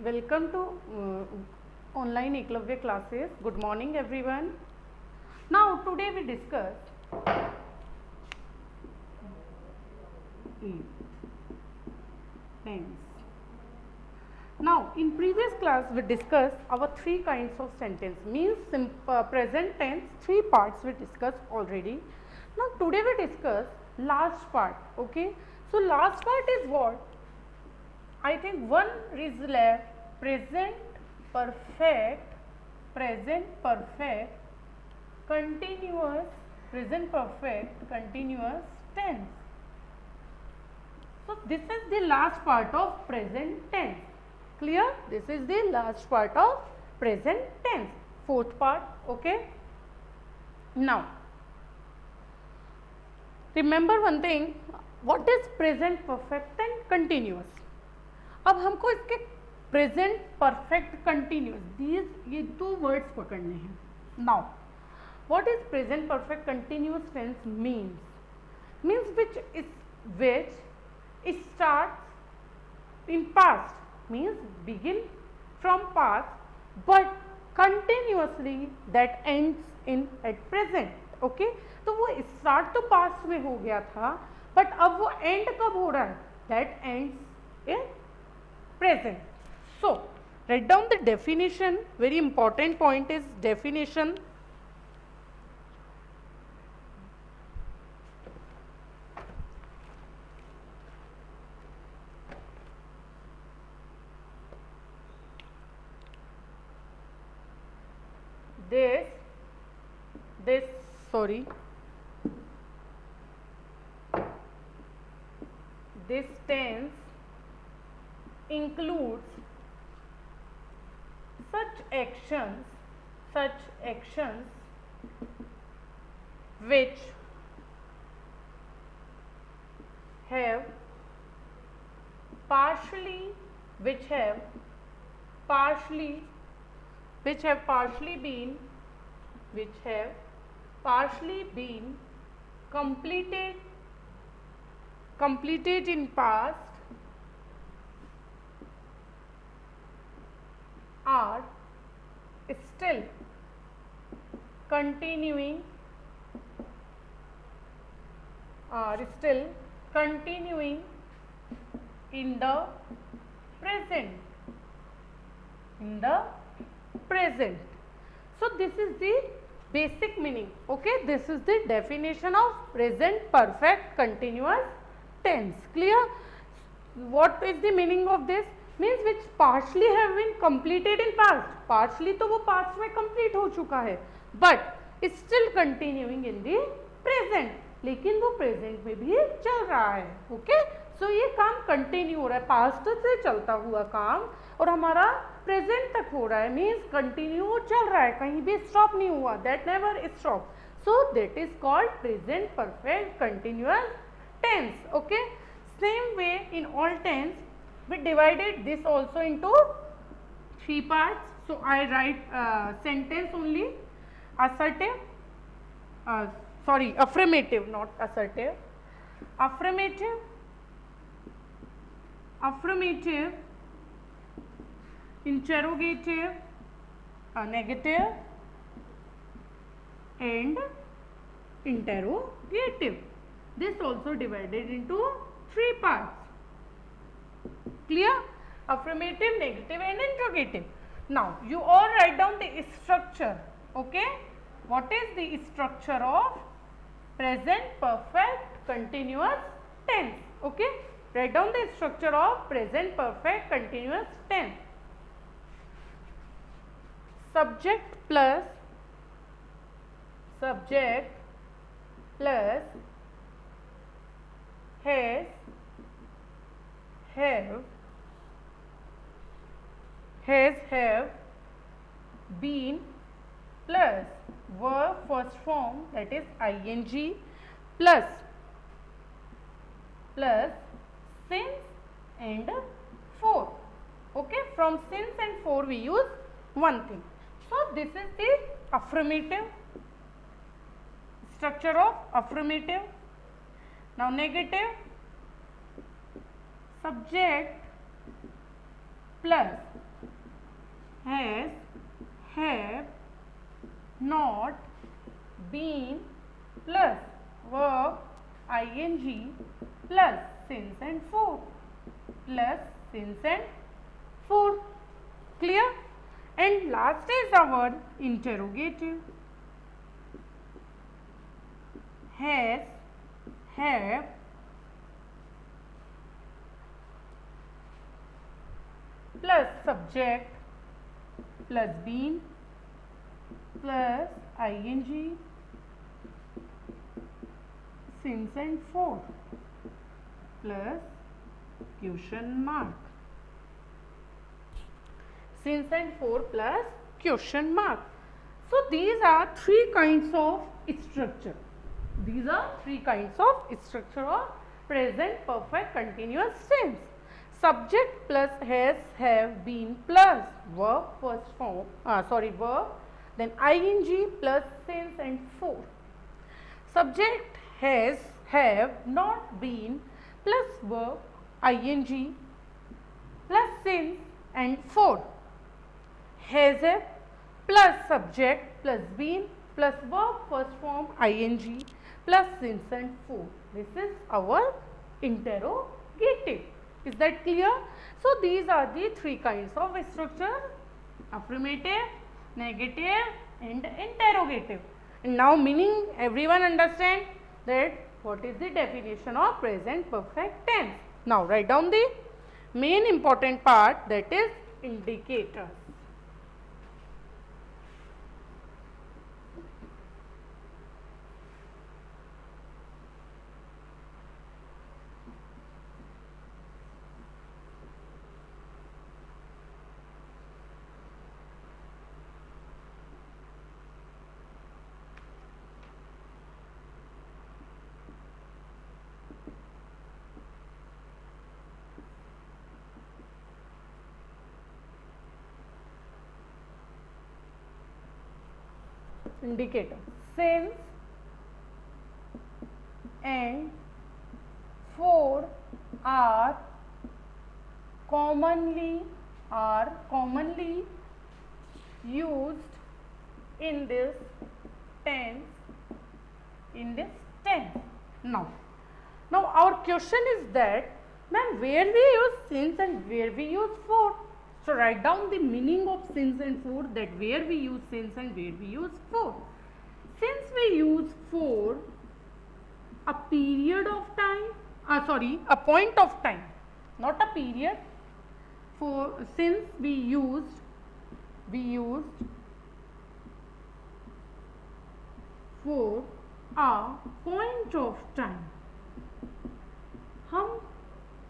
Welcome to online Eklavya classes. Good morning everyone. Now today we discuss tense. Now in previous class we discussed our three kinds of sentence, means present tense, three parts we discussed already. Now today we discuss last part. Okay, so last part is what? I think one is left, present perfect, continuous, tense. So this is the last part of present tense. Clear? This is the last part of present tense. Fourth part. Okay. Now remember one thing. What is present perfect and continuous? अब हमको इसके present perfect continuous ये दो words पकड़ने हैं. Now what is present perfect continuous tense means which starts in past, means begin from past but continuously that ends in at present. Okay, तो वो start तो पास्ट में हो गया था बट अब वो एंड कब हो रहा है? That ends in present. So write down the definition. Very important point is definition. This tense includes such actions which have partially been completed in past are still continuing in the present. So this is the basic meaning. Okay, this is the definition of present perfect continuous tense. Clear? What is the meaning of this? Means which partially have been completed in past. Partially तो वो past में complete हो चुका है but still continuing in the present. लेकिन वो present में भी चल रहा है. Okay, so ये काम continue हो रहा है, past से चलता हुआ काम और हमारा present तक हो रहा है. Means continue चल रहा है, कहीं भी stop नहीं हुआ. That never stop. So that is called present perfect continuous tense. Okay, same way in all tense we divided this also into three parts. So I write sentence only. Affirmative, not assertive. Affirmative, interrogative, negative and interrogative. This also divided into three parts. Clear? Affirmative, negative and interrogative. Now you all write down the structure. Okay, what is the structure of present perfect continuous tense? Okay, write down the structure of present perfect continuous tense. Subject plus has, have, been plus verb first form, that is ing, plus since and for. Okay, from since and for we use one thing. So this is the affirmative structure of affirmative. Now negative, subject plus has, have, not, been plus verb ing plus since and for plus since and for. Clear? And last is our interrogative. Has, have, plus subject plus been plus ing since and for plus question mark. Since and for plus question mark. So these are three kinds of structure. These are three kinds of structure of present perfect continuous tense. Subject plus has, have, been plus verb first form, verb, then ing plus since and for. Subject has, have, not, been plus verb ing plus since and for. Has a plus subject plus been plus verb first form ing plus since and for. This is our interrogative. Is that clear? So these are the three kinds of structure: affirmative, negative and interrogative. And now meaning everyone understand that what is the definition of present perfect tense. Now write down the main important part, that is indicators. Indicator: since and for are commonly used in this tense. Now our question is that, ma'am, where we use since and where we use for? So write down the meaning of since and for, that where we use since and where we use for. Since we use for a period of time, a point of time, not a period. For since we used for a point of time. हम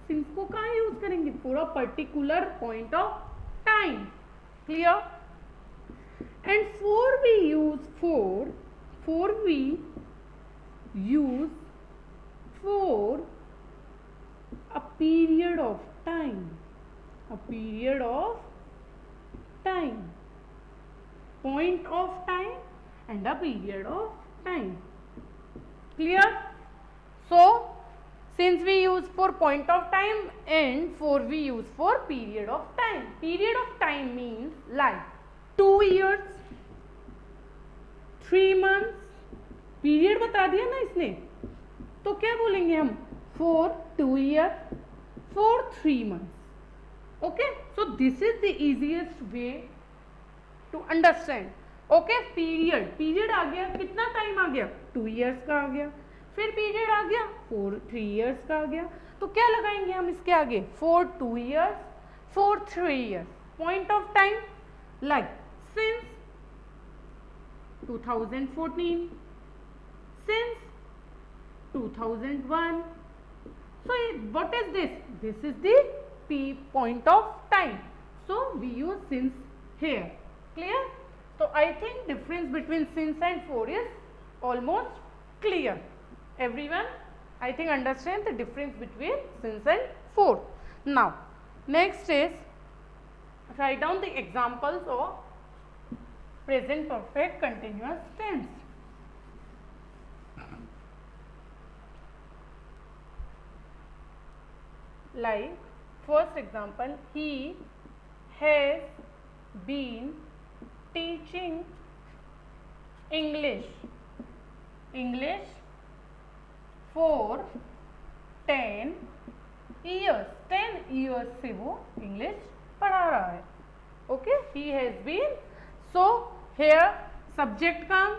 since को कहाँ use करेंगे? For a particular point of time. Clear? And for we use for a period of time, point of time and a period of time. Clear? So since we use for point of time and for we use for period of time. Period of time means like 2 years, 3 months. Period बता दिया ना इसने, तो क्या बोलेंगे हम? for 2 years, for 3 months. Okay, so this is the easiest way to understand. Okay, period आ गया, कितना टाइम आ गया? 2 years का आ गया. फिर पीरियड आ गया 3 years का आ गया. तो क्या लगाएंगे हम इसके आगे? for 2 years, for 3 years. Point of time like since 2014, since 2001. So what is this? This is the point of time. So we use since here. Clear? So I think difference between since and for is almost clear. Everyone, I think, understand the difference between since and for. Now next is write down the examples of present perfect continuous tense. Like first example, he has been teaching English for 10 years. 10 years से वो English पढ़ा रहा है. Okay, he has been. So here subject come,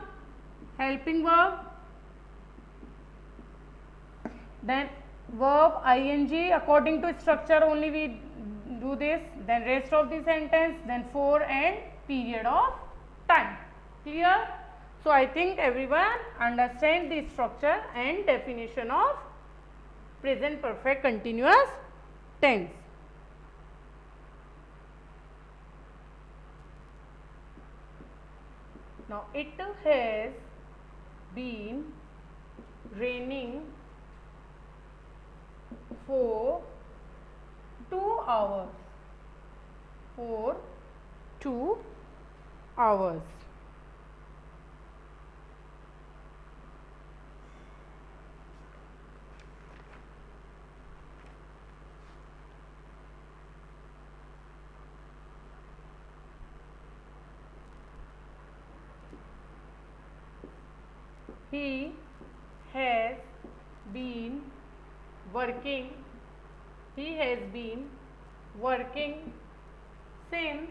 helping verb, then verb ing according to structure only we do this, then rest of the sentence, then for and period of time. Clear? So I think everyone understand the structure and definition of present perfect continuous tense. Now it has been raining for 2 hours. For 2 hours. He has been working. He has been working since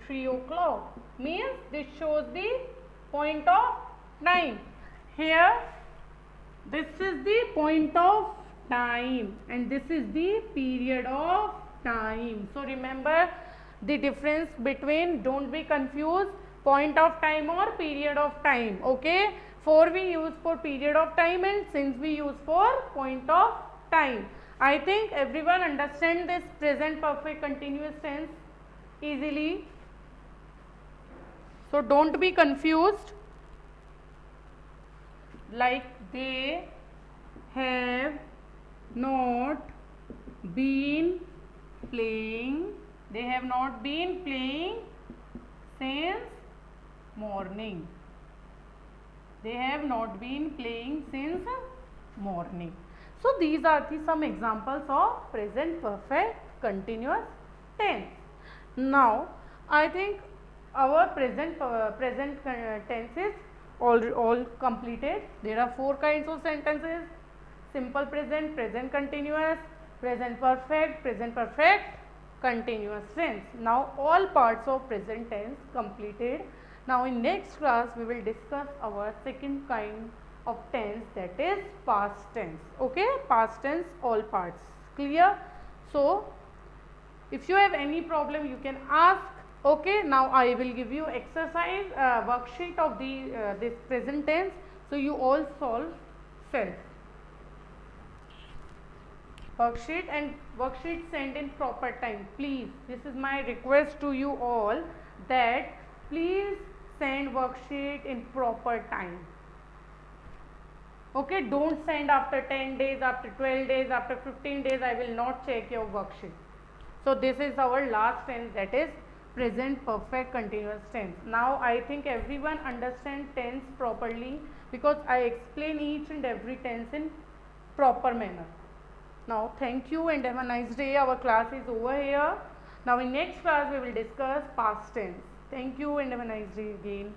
3 o'clock. Means this shows the point of time. Here this is the point of time and this is the period of time. So remember the difference between, don't be confused, point of time or period of time. Okay, for we use for period of time and since we use for point of time. I think everyone understand this present perfect continuous tense easily. So don't be confused. Like they have not been playing. They have not been playing since morning. They have not been playing since morning. So these are the some examples of present perfect continuous tense. Now I think our present tense is all completed. There are 4 kinds of sentences: simple present, present continuous, present perfect continuous tense. Now all parts of present tense completed. Now in next class we will discuss our second kind of tense, that is past tense. Okay, past tense all parts. Clear? So if you have any problem you can ask. Okay, now I will give you exercise worksheet of the this present tense, so you all solve self. Worksheet and worksheet send in proper time, please. This is my request to you all, that please send worksheet in proper time. Okay, don't send after 10 days, after 12 days, after 15 days. I will not check your worksheet. So this is our last tense, that is present perfect continuous tense. Now I think everyone understand tense properly because I explain each and every tense in proper manner. Now thank you and have a nice day. Our class is over here. Now in next class we will discuss past tense. Thank you and have a nice day again.